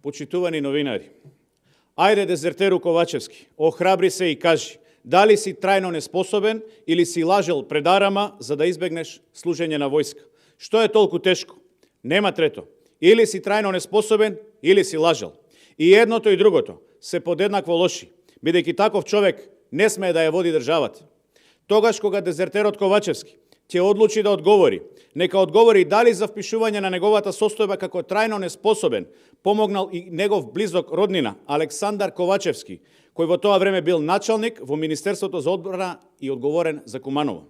Почитувани новинари, ајде дезертеру Ковачевски, охрабри се и кажи, дали си трајно неспособен или си лажел пред Арама за да избегнеш служење на војска. Што е толку тешко? Нема трето. Или си трајно неспособен, или си лажел. И едното и другото се подеднакво лоши, бидејќи таков човек не смее да ја води државата. Тогаш кога дезертерот Ковачевски ќе одлучи да одговори, нека одговори дали за впишување на неговата состојба како трајно неспособен помогнал и негов близок роднина Александар Ковачевски, кој во тоа време бил началник во Министерството за одбрана и одговорен за Куманово.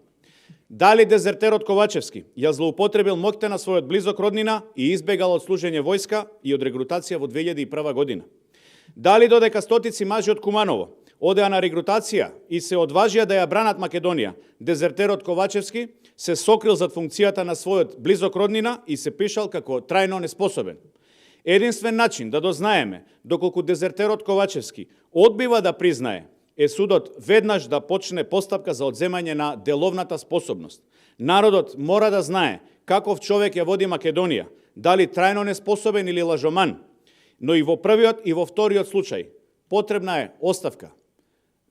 Дали дезертерот Ковачевски ја злоупотребил моќта на својот близок роднина и избегал од служење војска и од регрутација во 2001 година. Дали додека стотици мажи од Куманово одеа на регрутација и се одважија да ја бранат Македонија, дезертерот Ковачевски се сокрил зад функцијата на својот близок роднина и се пишал како трајно неспособен. Единствен начин да дознаеме доколку дезертерот Ковачевски одбива да признае е судот веднаш да почне постапка за одземање на деловната способност. Народот мора да знае каков човек ја води Македонија, дали трајно неспособен или лажоман, но и во првиот и во вториот случај потребна е оставка.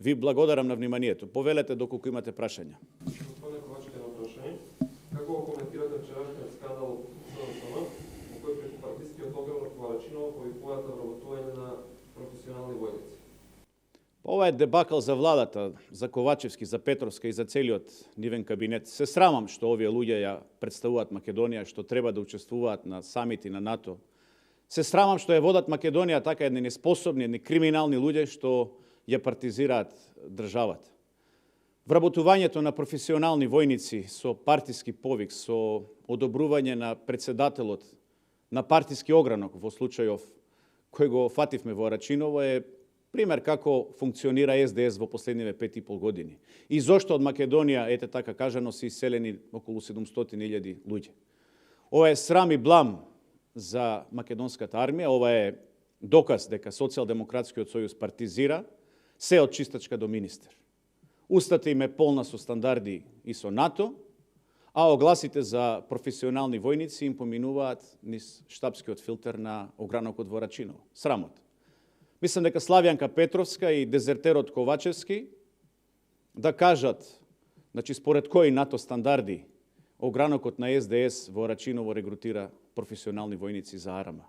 Ви благодарам на вниманието. Повелете доколку имате прашања. Господине Ковачевски, едно прашање. Како го коментирате вчерашниот скандал СДСМ, во кој партискиот огранок во Рачиново повикуваат на вработување на професионални војници? Ова е дебакл за владата, за Ковачевски, за Петровска и за целиот нивен кабинет. Се срамам што овие луѓе ја представуваат Македонија, што треба да учествуваат на самити на НАТО. Се срамам што ја водат Македонија така едни неспособни, едни криминални луѓе што ја партизираат државата. Вработувањето на професионални војници со партиски повик, со одобрување на председателот на партиски огранок во случајов кој го фативме во Рачиново е пример како функционира СДС во последниве 5,5 години. И зошто од Македонија, ете така кажано, се иселени околу 700,000 луѓе. Ова е срам и блам за македонската армија, ова е доказ дека Социјалдемократскиот сојуз партизира се од чистачка до министер. Устата им е полна со стандарди и со НАТО, а огласите за професионални војници им поминуваат низ штабскиот филтер на огранокот во Рачиново. Срамот. Мислам дека Славјанка Петровска и дезертерот Ковачевски да кажат, значи според кои НАТО стандарди огранокот на СДС во Рачиново регрутира професионални војници за Арама.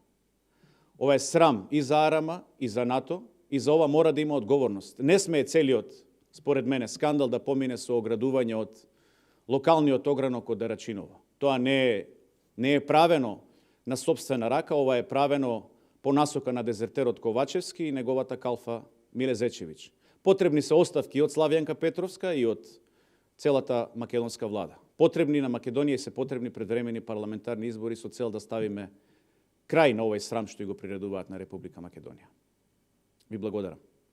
Ова е срам и за Арама, и за НАТО, и за ова мора да има одговорност. Не смее целиот, според мене, скандал да помине со оградување од локалниот огранок од Рачиново. Тоа не е правено на собствена рака, ова е правено по насока на дезертерот Ковачевски и неговата калфа Миле Зечевич. Потребни се оставки од Славјанка Петровска и од целата македонска влада. Потребни на Македонија и се потребни предвремени парламентарни избори со цел да ставиме крај на овој срам што го приредуваат на Република Македонија. Ви благодарам.